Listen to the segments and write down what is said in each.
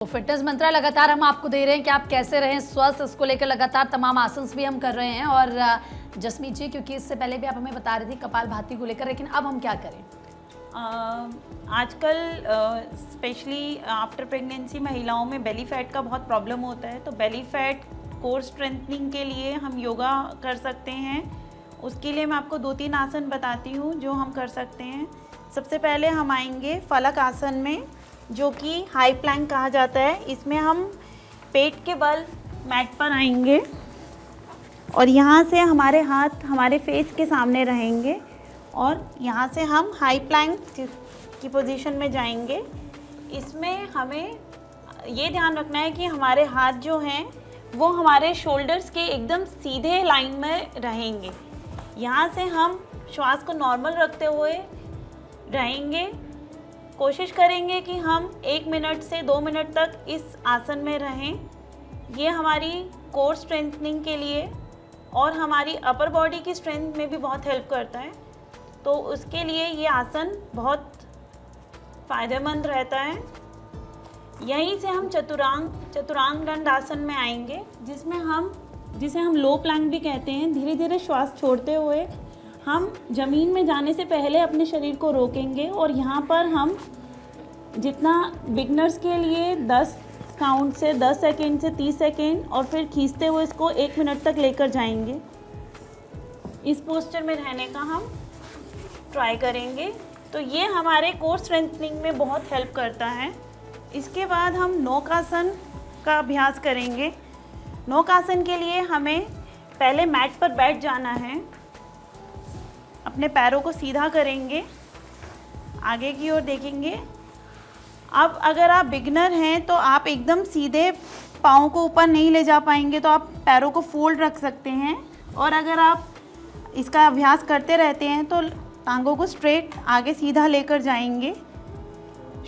तो फिटनेस मंत्र लगातार हम आपको दे रहे हैं कि आप कैसे रहें स्वस्थ, इसको लेकर लगातार तमाम आसन भी हम कर रहे हैं। और जसमीत जी, क्योंकि इससे पहले भी आप हमें बता रही थी कपालभाति को लेकर, लेकिन अब हम क्या करें? आजकल स्पेशली आफ्टर प्रेगनेंसी महिलाओं में बेली फैट का बहुत प्रॉब्लम होता है। तो बेली फैट कोर स्ट्रेंथनिंग के लिए हम योगा कर सकते हैं। उसके लिए मैं आपको 2-3 आसन बताती हूँ जो हम कर सकते हैं। सबसे पहले हम आएंगे फलक आसन में, जो कि हाई प्लैंक कहा जाता है। इसमें हम पेट के बल मैट पर आएंगे और यहाँ से हमारे हाथ हमारे फेस के सामने रहेंगे और यहाँ से हम हाई प्लैंक की पोजीशन में जाएंगे। इसमें हमें ये ध्यान रखना है कि हमारे हाथ जो हैं वो हमारे शोल्डर्स के एकदम सीधे लाइन में रहेंगे। यहाँ से हम श्वास को नॉर्मल रखते हुए रहेंगे। कोशिश करेंगे कि हम 1 मिनट से 2 मिनट तक इस आसन में रहें। ये हमारी कोर स्ट्रेंथनिंग के लिए और हमारी अपर बॉडी की स्ट्रेंथ में भी बहुत हेल्प करता है। तो उसके लिए ये आसन बहुत फ़ायदेमंद रहता है। यहीं से हम चतुरांग दंड आसन में आएंगे, जिसे हम लो प्लैंक भी कहते हैं। धीरे धीरे श्वास छोड़ते हुए हम ज़मीन में जाने से पहले अपने शरीर को रोकेंगे और यहाँ पर हम जितना बिगनर्स के लिए 10 काउंट से 10 सेकेंड से 30 सेकेंड और फिर खींचते हुए इसको 1 मिनट तक लेकर जाएंगे। इस पोस्चर में रहने का हम ट्राई करेंगे। तो ये हमारे कोर स्ट्रेंथनिंग में बहुत हेल्प करता है। इसके बाद हम नौकासन का अभ्यास करेंगे। नौकासन के लिए हमें पहले मैट पर बैठ जाना है। अपने पैरों को सीधा करेंगे, आगे की ओर देखेंगे। अब अगर आप बिगनर हैं तो आप एकदम सीधे पाँव को ऊपर नहीं ले जा पाएंगे, तो आप पैरों को फोल्ड रख सकते हैं। और अगर आप इसका अभ्यास करते रहते हैं तो टांगों को स्ट्रेट आगे सीधा लेकर जाएंगे।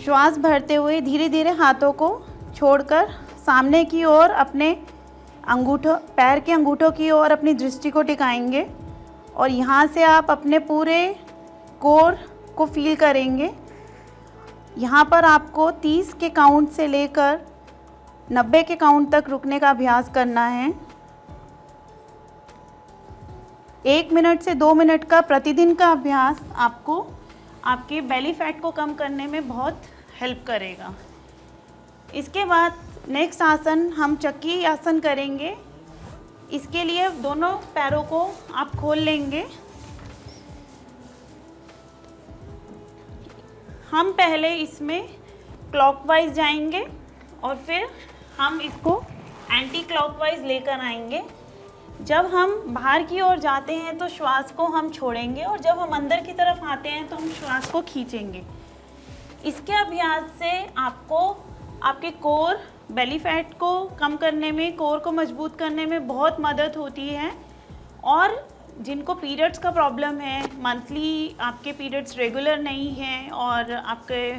श्वास भरते हुए धीरे धीरे हाथों को छोड़कर सामने की ओर अपने पैर के अंगूठों की ओर अपनी दृष्टि को टिकाएंगे और यहाँ से आप अपने पूरे कोर को फील करेंगे। यहाँ पर आपको 30 के काउंट से लेकर 90 के काउंट तक रुकने का अभ्यास करना है। 1 मिनट से 2 मिनट का प्रतिदिन का अभ्यास आपको आपके बेली फैट को कम करने में बहुत हेल्प करेगा। इसके बाद नेक्स्ट आसन हम चक्की आसन करेंगे। इसके लिए दोनों पैरों को आप खोल लेंगे। हम पहले इसमें क्लॉकवाइज जाएंगे और फिर हम इसको एंटी क्लॉकवाइज लेकर आएंगे। जब हम बाहर की ओर जाते हैं तो श्वास को हम छोड़ेंगे और जब हम अंदर की तरफ आते हैं तो हम श्वास को खींचेंगे। इसके अभ्यास से आपको आपके कोर बेली फैट को कम करने में, कोर को मजबूत करने में बहुत मदद होती है। और जिनको पीरियड्स का प्रॉब्लम है, मंथली आपके पीरियड्स रेगुलर नहीं हैं और आपके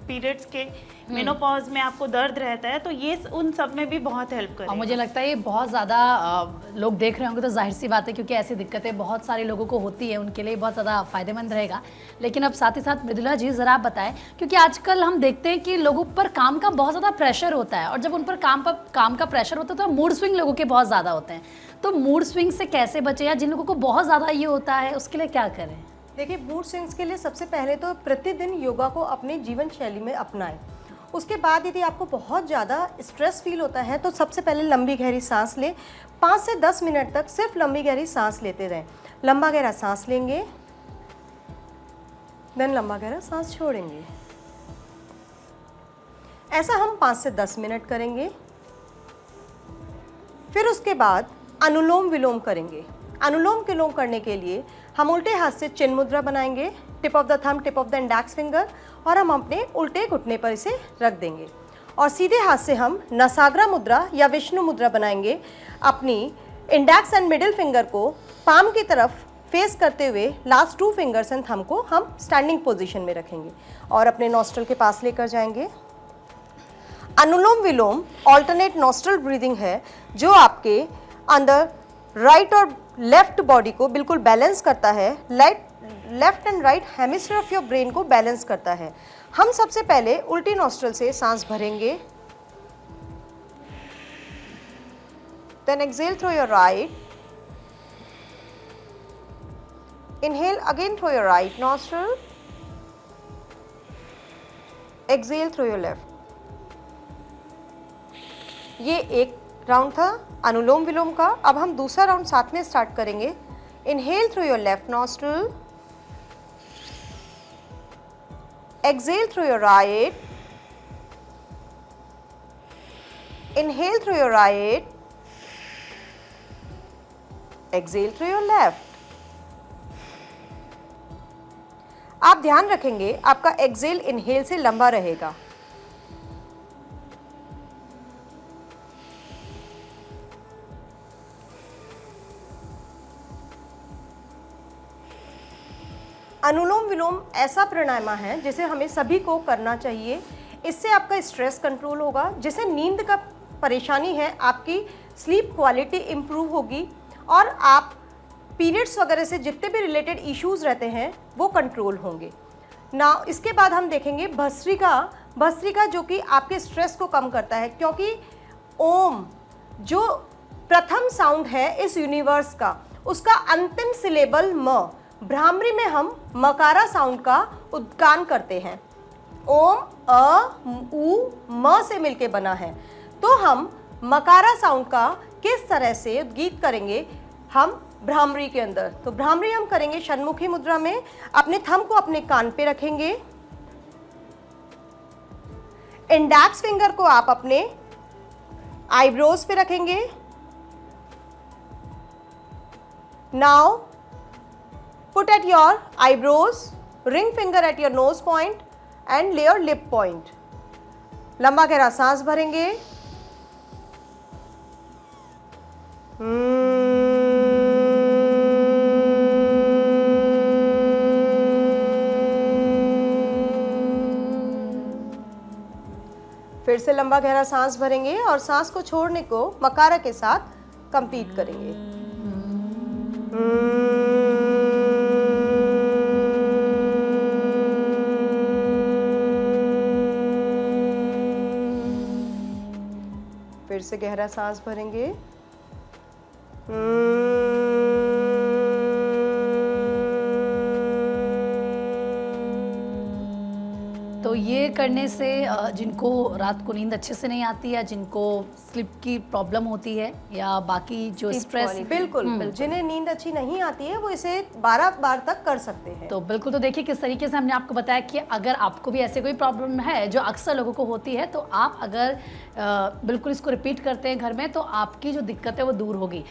पीरियड्स के मेनोपॉज में आपको दर्द रहता है, तो ये उन सब में भी बहुत हेल्प करेगा। और मुझे लगता है ये बहुत ज़्यादा लोग देख रहे होंगे तो जाहिर सी बात है, क्योंकि ऐसी दिक्कतें बहुत सारे लोगों को होती है, उनके लिए बहुत ज़्यादा फ़ायदेमंद रहेगा। लेकिन अब साथ ही साथ मृदुला जी ज़रा आप बताएं, क्योंकि आजकल हम देखते हैं कि लोगों पर काम का बहुत ज़्यादा प्रेशर होता है और जब उन पर काम का प्रेशर होता है तो मूड स्विंग लोगों के बहुत ज़्यादा होते हैं। तो मूड स्विंग से कैसे बचे, या जिन लोगों को बहुत ज़्यादा ये होता है उसके लिए क्या करें? देखिए, मूड स्विंग्स के लिए सबसे पहले तो प्रतिदिन योगा को अपनी जीवन शैली में अपनाएं। उसके बाद यदि आपको बहुत ज़्यादा स्ट्रेस फील होता है तो सबसे पहले लंबी गहरी सांस लें। 5 से 10 मिनट तक सिर्फ लंबी गहरी सांस लेते रहें। लंबा गहरा सांस लेंगे, देन लंबा गहरा सांस छोड़ेंगे। ऐसा हम 5 से 10 मिनट करेंगे। फिर उसके बाद अनुलोम विलोम करेंगे। अनुलोम विलोम करने के लिए हम उल्टे हाथ से चिन्ह मुद्रा बनाएंगे, tip of the thumb, tip of the index finger, और हम अपने उल्टे घुटने पर इसे रख देंगे और सीधे हाथ से हम नसाग्रा मुद्रा या विष्णु मुद्रा बनाएंगे। अपनी इंडेक्स एंड मिडिल फिंगर को पाम की तरफ फेस करते हुए लास्ट 2 फिंगर्स एंड थंब को हम स्टैंडिंग पोजीशन में रखेंगे और अपने नॉस्ट्रल के पास लेकर जाएंगे। अनुलोम विलोम ऑल्टरनेट नॉस्ट्रल ब्रीदिंग है, जो आपके अंदर राइट और लेफ्ट बॉडी को बिल्कुल बैलेंस करता है। Left and right hemisphere of your brain को बैलेंस करता है। हम सबसे पहले उल्टी नॉस्ट्रल से सांस भरेंगे, then exhale through your right, inhale again through your right nostril, exhale through your left. ये एक राउंड था अनुलोम विलोम का। अब हम दूसरा राउंड साथ में स्टार्ट करेंगे। Inhale through your left nostril, exhale through your right, inhale through your right, exhale through your left। आप ध्यान रखेंगे आपका एक्सेल इनहेल से लंबा रहेगा। अनुलोम विलोम ऐसा प्राणायाम है जिसे हमें सभी को करना चाहिए। इससे आपका स्ट्रेस कंट्रोल होगा, जिसे नींद का परेशानी है आपकी स्लीप क्वालिटी इम्प्रूव होगी और आप पीरियड्स वगैरह से जितने भी रिलेटेड इश्यूज रहते हैं वो कंट्रोल होंगे ना। इसके बाद हम देखेंगे भस्त्रिका जो कि आपके स्ट्रेस को कम करता है, क्योंकि ओम जो प्रथम साउंड है इस यूनिवर्स का, उसका अंतिम सिलेबल म, भ्रामरी में हम मकारा साउंड का उद्गान करते हैं। ओम अ उ म से मिलके बना है, तो हम मकारा साउंड का किस तरह से गीत करेंगे हम भ्रामरी के अंदर। तो भ्रामरी हम करेंगे षण्मुखी मुद्रा में। अपने थंब को अपने कान पे रखेंगे, इंडेक्स फिंगर को आप अपने आईब्रोज पे रखेंगे। Now put at your eyebrows, ring finger at your nose point and your lip point। लंबा गहरा सांस भरेंगे। फिर से लंबा गहरा सांस भरेंगे और सांस को छोड़ने को मकारा के साथ कंप्लीट करेंगे। फिर से गहरा सांस भरेंगे। तो ये करने से जिनको रात को नींद अच्छे से नहीं आती है, जिनको स्लीप की प्रॉब्लम होती है या बाकी जो स्ट्रेस, बिल्कुल जिन्हें नींद अच्छी नहीं आती है वो इसे 12 बार तक कर सकते हैं। तो बिल्कुल, तो देखिए किस तरीके से हमने आपको बताया कि अगर आपको भी ऐसे कोई प्रॉब्लम है जो अक्सर लोगों को होती है, तो आप अगर बिल्कुल इसको रिपीट करते हैं घर में, तो आपकी जो दिक्कत है वो दूर होगी।